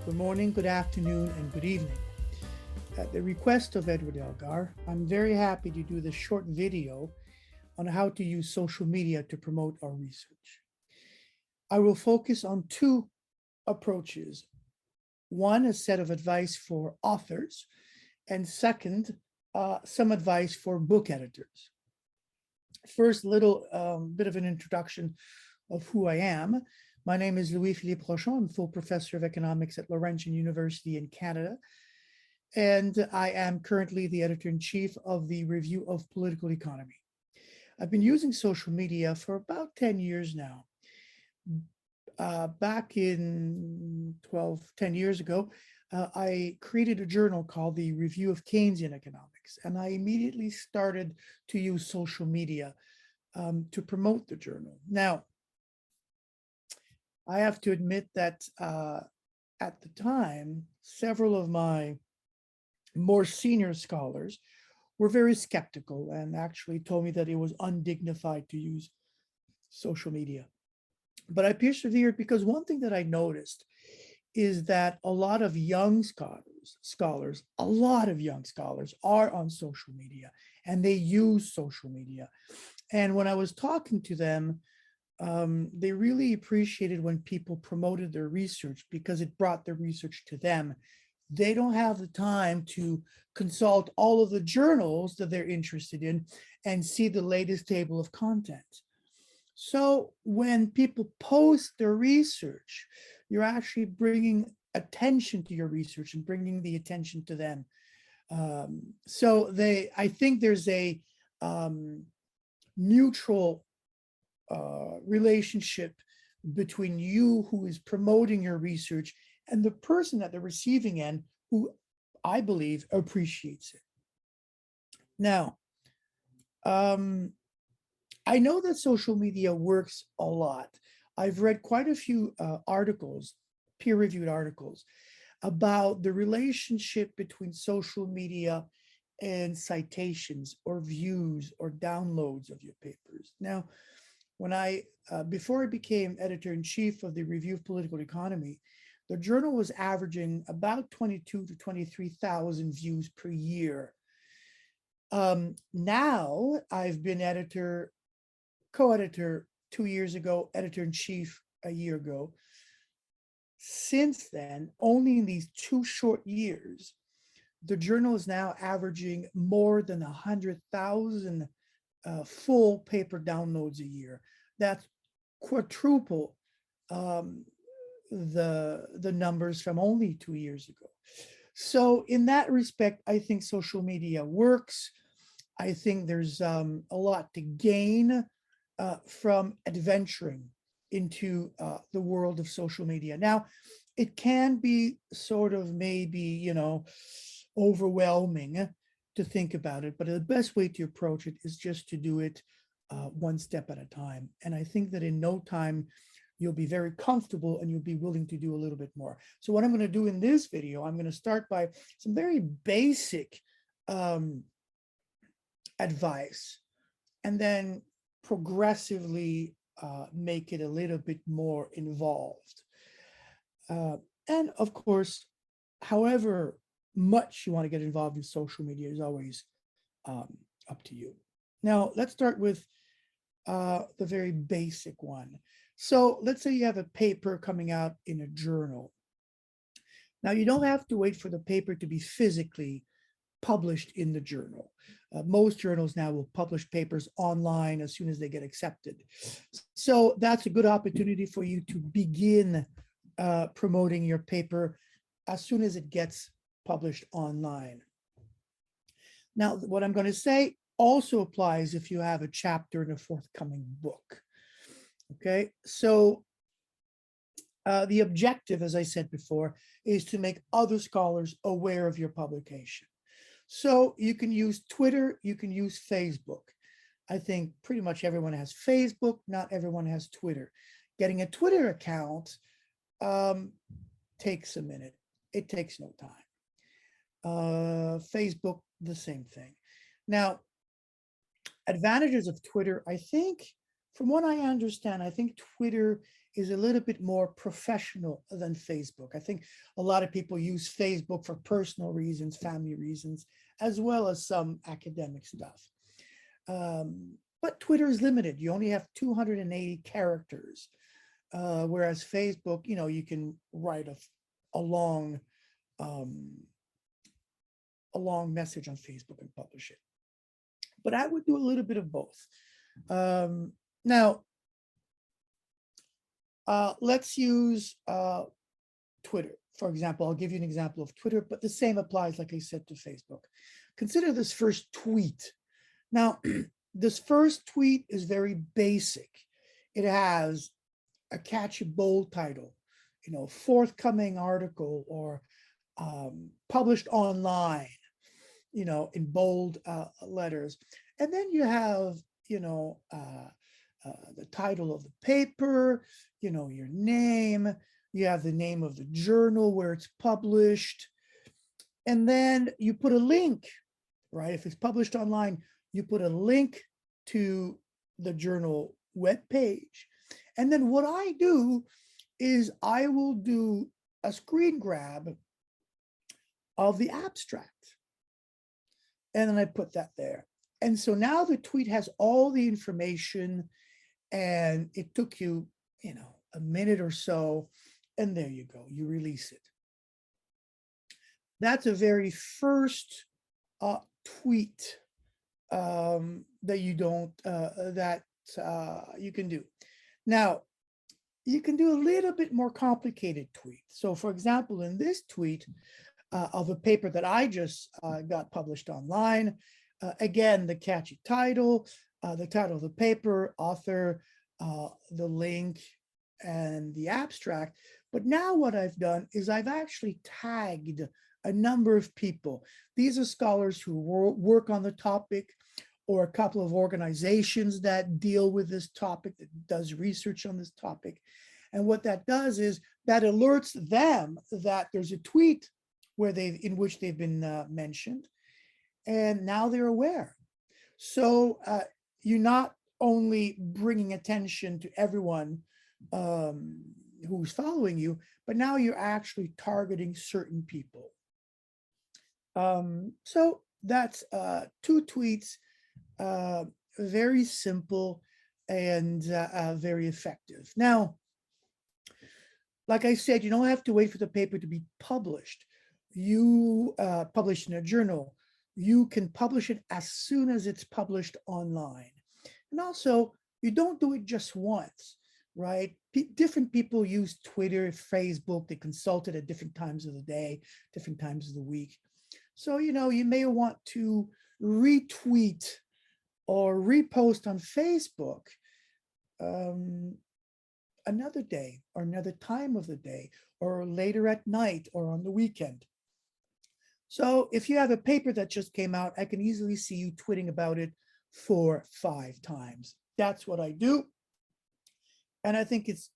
Good morning, good afternoon, and good evening. At the request of Edward Elgar, I'm very happy to do this short video on how to use social media to promote our research. I will focus on two approaches. One, a set of advice for authors, and second, some advice for book editors. First, a little bit of an introduction of who I am. My name is Louis-Philippe Rochon. I'm full professor of economics at Laurentian University in Canada, and I am currently the editor-in-chief of the Review of Political Economy. I've been using social media for about 10 years now. Back in 10 years ago, I created a journal called the Review of Keynesian Economics, and I immediately started to use social media to promote the journal. Now, I have to admit that at the time, several of my more senior scholars were very skeptical and actually told me that it was undignified to use social media. But I persevered because one thing that I noticed is that a lot of young scholars, a lot of young scholars are on social media and they use social media. And when I was talking to them, they really appreciated when people promoted their research because it brought their research to them. They don't have the time to consult all of the journals that they're interested in and see the latest table of content. So when people post their research, you're actually bringing attention to your research and bringing the attention to them. I think there's a mutual relationship between you who is promoting your research and the person at the receiving end who I believe appreciates it. Now, I know that social media works a lot. I've read quite a few articles, peer-reviewed articles, about the relationship between social media and citations or views or downloads of your papers. Now, before I became editor-in-chief of the Review of Political Economy, the journal was averaging about 22 to 23,000 views per year. Now I've been co-editor 2 years ago, editor-in-chief a year ago. Since then, only in these 2 short years, the journal is now averaging more than 100,000 full paper downloads a year. That's quadruple the numbers from only 2 years ago. So in that respect, I think social media works. I think there's a lot to gain from adventuring into the world of social media. Now, it can be sort of maybe, overwhelming to think about it, but the best way to approach it is just to do it one step at a time. And I think that in no time, you'll be very comfortable and you'll be willing to do a little bit more. So what I'm going to do in this video, I'm going to start by some very basic advice and then progressively make it a little bit more involved. And of course, however much you want to get involved in social media is always up to you. Now, let's start with the very basic one. So let's say you have a paper coming out in a journal. Now, you don't have to wait for the paper to be physically published in the journal. Most journals now will publish papers online as soon as they get accepted. So that's a good opportunity for you to begin promoting your paper as soon as it gets published online. Now, what I'm going to say also applies if you have a chapter in a forthcoming book. Okay, so the objective, as I said before, is to make other scholars aware of your publication. So you can use Twitter, you can use Facebook. I think pretty much everyone has Facebook, not everyone has Twitter. Getting a Twitter account takes a minute. It takes no time. Facebook, the same thing. Now, advantages of Twitter, I think from what I understand, I think Twitter is a little bit more professional than Facebook. I think a lot of people use Facebook for personal reasons, family reasons, as well as some academic stuff. But Twitter is limited. You only have 280 characters, whereas Facebook, you can write a long, um, a long message on Facebook and publish it. But I would do a little bit of both. Now, let's use Twitter. For example, I'll give you an example of Twitter, but the same applies, like I said, to Facebook. Consider this first tweet. Now, this first tweet is very basic. It has a catchy bold title, forthcoming article, or published online, in bold letters. And then you have, the title of the paper, your name, you have the name of the journal where it's published, and then you put a link, right? If it's published online, you put a link to the journal webpage. And then what I do is I will do a screen grab of the abstract. And then I put that there. And so now the tweet has all the information, and it took you, a minute or so, and there you go, you release it. That's a very first tweet that you can do. Now, you can do a little bit more complicated tweet. So for example, in this tweet of a paper that I just got published online, again, the catchy title, the title of the paper, author, the link, and the abstract. But now what I've done is I've actually tagged a number of people. These are scholars who work on the topic, or a couple of organizations that deal with this topic, that does research on this topic. And what that does is that alerts them that there's a tweet in which they've been mentioned, and now they're aware. So you're not only bringing attention to everyone who's following you, but now you're actually targeting certain people. So that's 2 tweets, very simple and very effective. Now, like I said, you don't have to wait for the paper to be published. You publish in a journal. You can publish it as soon as it's published online. And also, you don't do it just once, right? Different people use Twitter, Facebook. They consult it at different times of the day, different times of the week. So, you may want to retweet or repost on Facebook another day, or another time of the day, or later at night, or on the weekend. So if you have a paper that just came out, I can easily see you tweeting about it 4, 5 times. That's what I do. And I think it's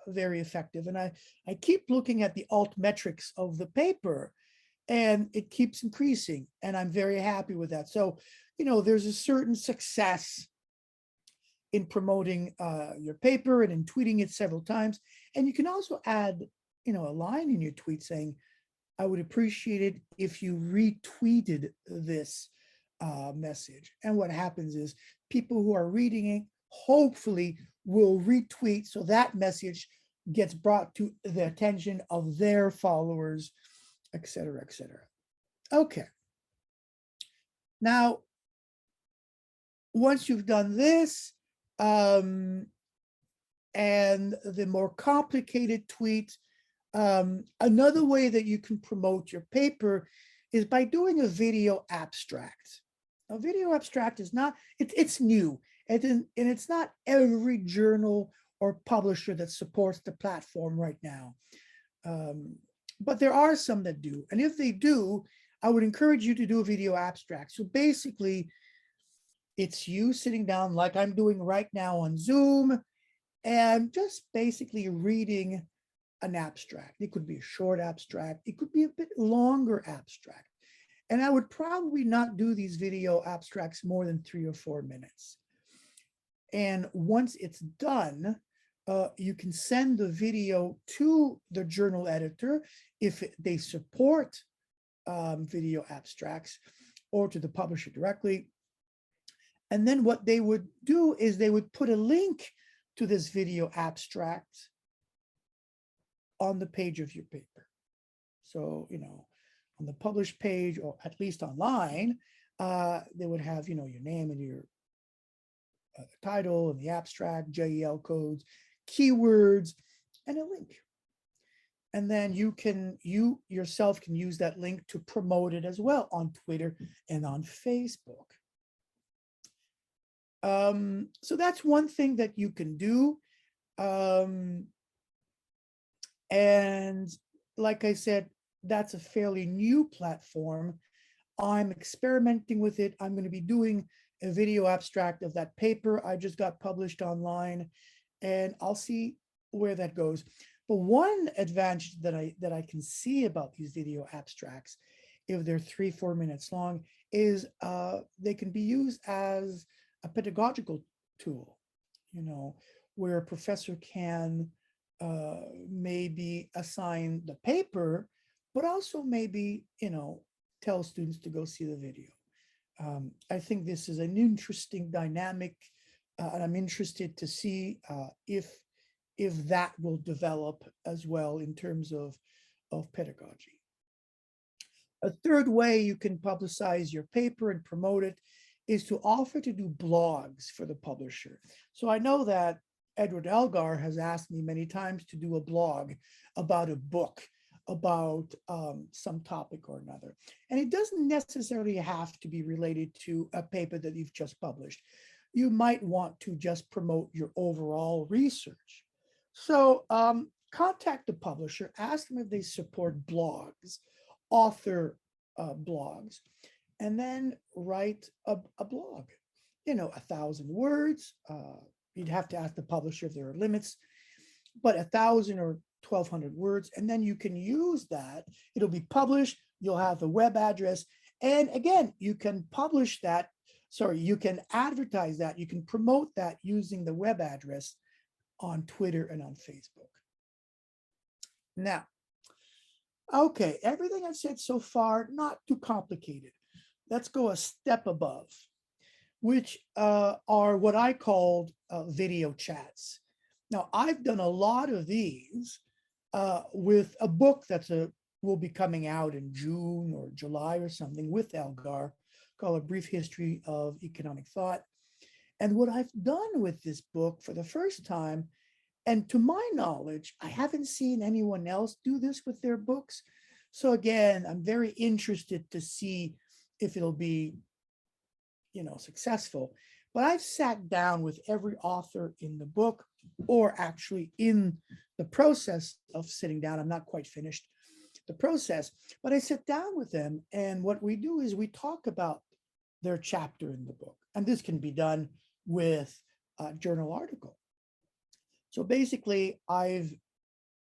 very effective. And I keep looking at the alt metrics of the paper, and it keeps increasing. And I'm very happy with that. So, there's a certain success in promoting your paper and in tweeting it several times. And you can also add, a line in your tweet saying, I would appreciate it if you retweeted this message. And what happens is people who are reading it hopefully will retweet, so that message gets brought to the attention of their followers, et cetera, et cetera. Okay. Now, once you've done this, and the more complicated tweet, another way that you can promote your paper is by doing a video abstract. A video abstract is not, it's new, and it's not every journal or publisher that supports the platform right now. But there are some that do. And if they do, I would encourage you to do a video abstract. So basically, it's you sitting down like I'm doing right now on Zoom, and just basically reading an abstract. It could be a short abstract. It could be a bit longer abstract. And I would probably not do these video abstracts more than 3 or 4 minutes. And once it's done, you can send the video to the journal editor if they support video abstracts, or to the publisher directly. And then what they would do is they would put a link to this video abstract on the page of your paper. So, on the published page, or at least online, they would have, your name and your title and the abstract, JEL codes, keywords, and a link. And then you yourself can use that link to promote it as well on Twitter and on Facebook. So that's one thing that you can do. And like I said, that's a fairly new platform. I'm experimenting with it. I'm going to be doing a video abstract of that paper I just got published online, and I'll see where that goes. But one advantage that I can see about these video abstracts, if they're 3-4 minutes long, is they can be used as a pedagogical tool, where a professor can maybe assign the paper, but also maybe, tell students to go see the video. I think this is an interesting dynamic, and I'm interested to see if that will develop as well in terms of pedagogy. A third way you can publicize your paper and promote it is to offer to do blogs for the publisher. So I know that Edward Elgar has asked me many times to do a blog about a book, about some topic or another. And it doesn't necessarily have to be related to a paper that you've just published. You might want to just promote your overall research. So contact the publisher, ask them if they support blogs, author blogs, and then write a blog, 1,000 words. You'd have to ask the publisher if there are limits, but 1,000 or 1,200 words, and then you can use that. It'll be published. You'll have the web address. And again, you can publish that. Sorry, you can advertise that. You can promote that using the web address on Twitter and on Facebook. Now, okay, everything I've said so far, not too complicated. Let's go a step above, which are what I called video chats. Now, I've done a lot of these with a book will be coming out in June or July or something with Elgar, called A Brief History of Economic Thought. And what I've done with this book for the first time, and to my knowledge, I haven't seen anyone else do this with their books. So again, I'm very interested to see if it'll be, successful. But I've sat down with every author in the book, or actually in the process of sitting down. I'm not quite finished the process, but I sit down with them, and what we do is we talk about their chapter in the book. And this can be done with a journal article. So basically, I've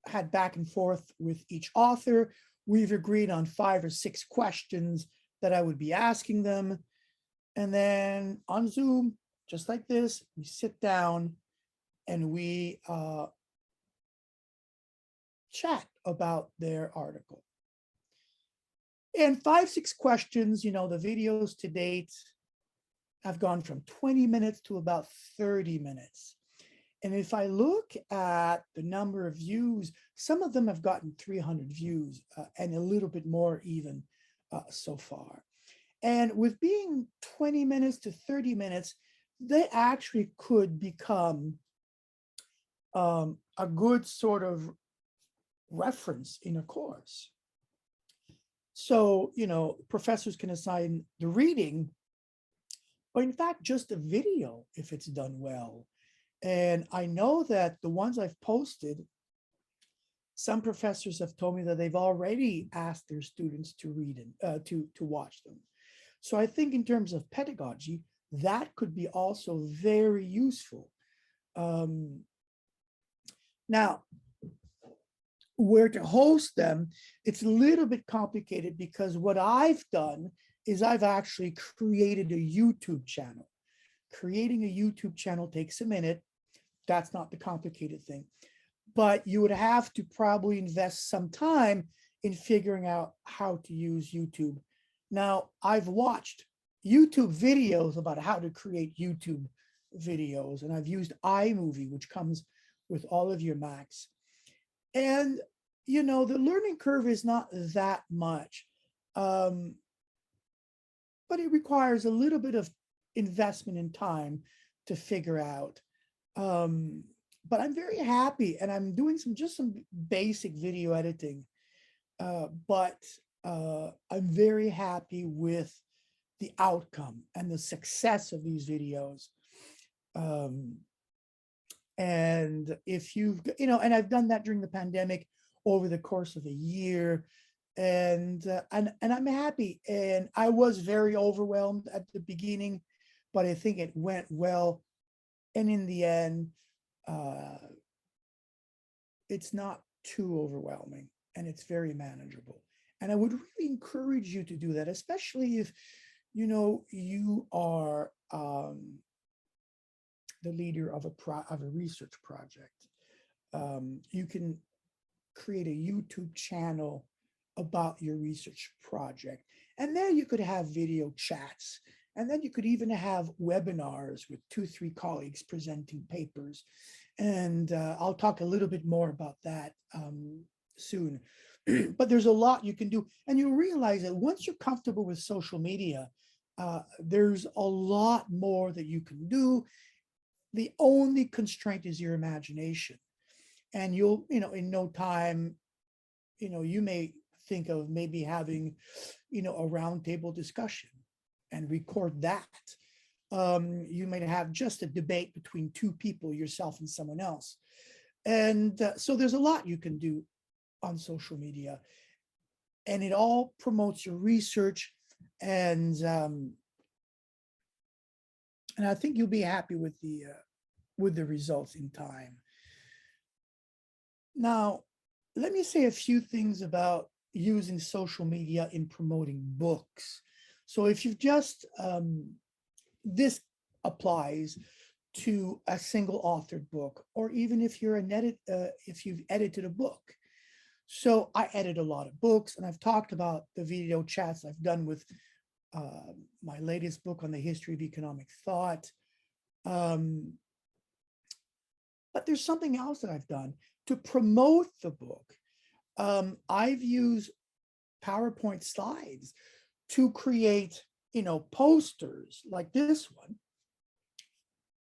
had back and forth with each author. We've agreed on 5 or 6 questions that I would be asking them. And then on Zoom, just like this, we sit down and we chat about their article. And 5, 6 questions, the videos to date have gone from 20 minutes to about 30 minutes. And if I look at the number of views, some of them have gotten 300 views and a little bit more even so far. And with being 20 minutes to 30 minutes, they actually could become a good sort of reference in a course. So, professors can assign the reading, or in fact, just a video if it's done well. And I know that the ones I've posted, some professors have told me that they've already asked their students to read and to watch them. So I think in terms of pedagogy, that could be also very useful. Now, where to host them, it's a little bit complicated, because what I've done is I've actually created a YouTube channel, creating a YouTube channel takes a minute. That's not the complicated thing. But you would have to probably invest some time in figuring out how to use YouTube. Now, I've watched YouTube videos about how to create YouTube videos, and I've used iMovie, which comes with all of your Macs. And, the learning curve is not that much, um, but it requires a little bit of investment in time to figure out. Um, but I'm very happy, and I'm doing some basic video editing. But I'm very happy with the outcome and the success of these videos. Um, and if and I've done that during the pandemic over the course of a year, and I'm happy. And I was very overwhelmed at the beginning, but I think it went well. And in the end, uh, it's not too overwhelming, and it's very manageable. And I would really encourage you to do that, especially if you are the leader of a research project. You can create a YouTube channel about your research project, and then you could have video chats, and then you could even have webinars with 2, 3 colleagues presenting papers. And I'll talk a little bit more about that soon. But there's a lot you can do, and you realize that once you're comfortable with social media, there's a lot more that you can do. The only constraint is your imagination, and you'll, in no time, you may think of maybe having, a roundtable discussion and record that. You might have just a debate between 2 people, yourself and someone else. And so there's a lot you can do on social media, and it all promotes your research. And I think you'll be happy with the results in time. Now, let me say a few things about using social media in promoting books. So if you've just this applies to a single authored book, or even if if you've edited a book. So I edit a lot of books, and I've talked about the video chats I've done with my latest book on the history of economic thought. But there's something else that I've done to promote the book. I've used PowerPoint slides to create, posters like this one,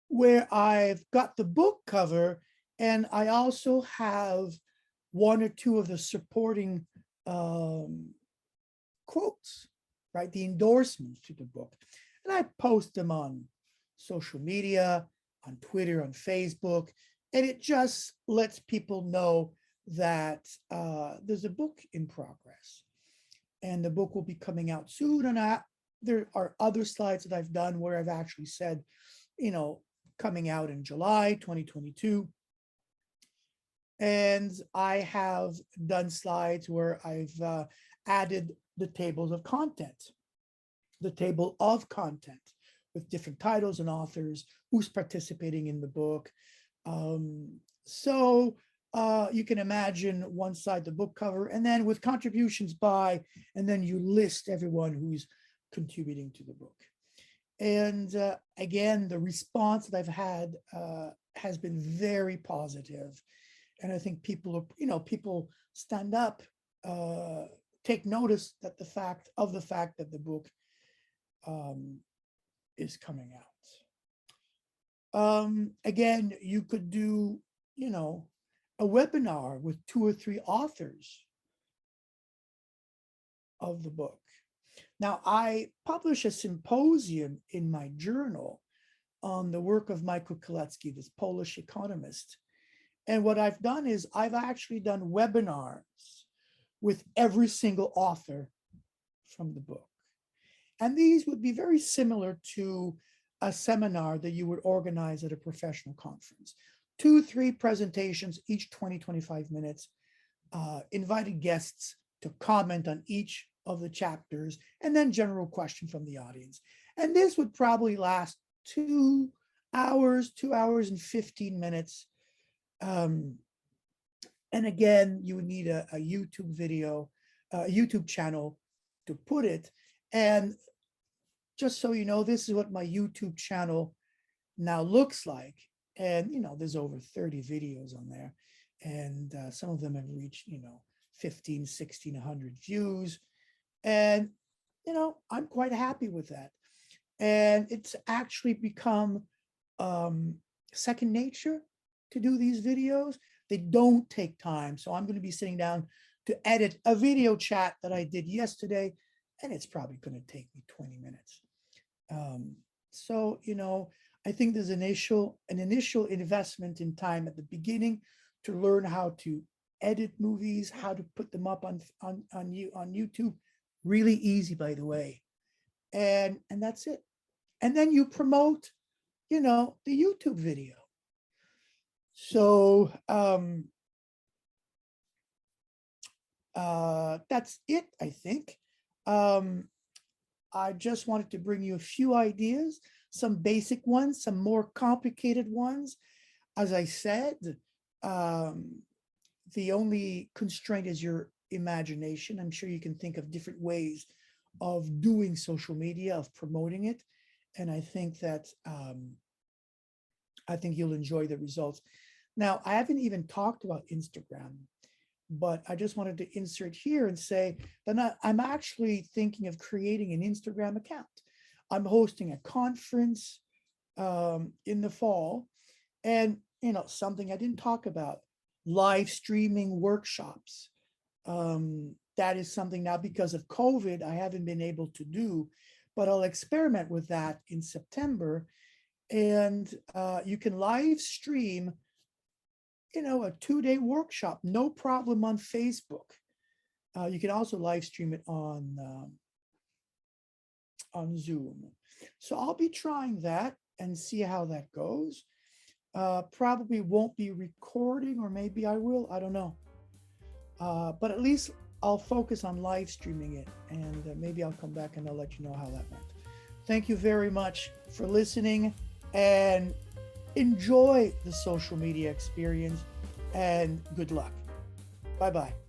where I've got the book cover, and I also have 1 or 2 of the supporting quotes, right? The endorsements to the book. And I post them on social media, on Twitter, on Facebook, and it just lets people know that there's a book in progress, and the book will be coming out soon. And there are other slides that I've done where I've actually said, coming out in July 2022. And I have done slides where I've added the tables of content, the table of content with different titles and authors, who's participating in the book. So you can imagine one side, the book cover, and then with contributions by, and then you list everyone who's contributing to the book. And again, the response that I've had has been very positive. And I think people are, people stand up, take notice that the fact that the book is coming out. Again, you could do, a webinar with 2 or 3 authors of the book. Now, I publish a symposium in my journal on the work of Michael Kalecki, this Polish economist. And what I've done is I've actually done webinars with every single author from the book. And these would be very similar to a seminar that you would organize at a professional conference. 2, 3 presentations, each 20, 25 minutes, invited guests to comment on each of the chapters, and then general question from the audience. And this would probably last 2 hours, 2 hours and 15 minutes. Um, and again, you would need a YouTube video, a YouTube channel to put it. And just so you know, this is what my YouTube channel now looks like. And, there's over 30 videos on there. And some of them have reached, 15, 16, 100 views. And, I'm quite happy with that. And it's actually become um, second nature to do these videos. They don't take time. So I'm going to be sitting down to edit a video chat that I did yesterday, and it's probably going to take me 20 minutes. So, I think there's an initial investment in time at the beginning to learn how to edit movies, how to put them up on YouTube. Really easy, by the way. And that's it. And then you promote, the YouTube video. So that's it, I think. I just wanted to bring you a few ideas, some basic ones, some more complicated ones. As I said, the only constraint is your imagination. I'm sure you can think of different ways of doing social media, of promoting it. And I think that I think you'll enjoy the results. Now, I haven't even talked about Instagram, but I just wanted to insert here and say that I'm actually thinking of creating an Instagram account. I'm hosting a conference in the fall, and something I didn't talk about: live streaming workshops. That is something now, because of COVID, I haven't been able to do, but I'll experiment with that in September. And you can live stream a 2-day workshop, no problem, on Facebook. You can also live stream it on Zoom. So I'll be trying that and see how that goes. Probably won't be recording, or maybe I will, I don't know. But at least I'll focus on live streaming it, and maybe I'll come back and I'll let you know how that went. Thank you very much for listening, and enjoy the social media experience, and good luck. Bye-bye.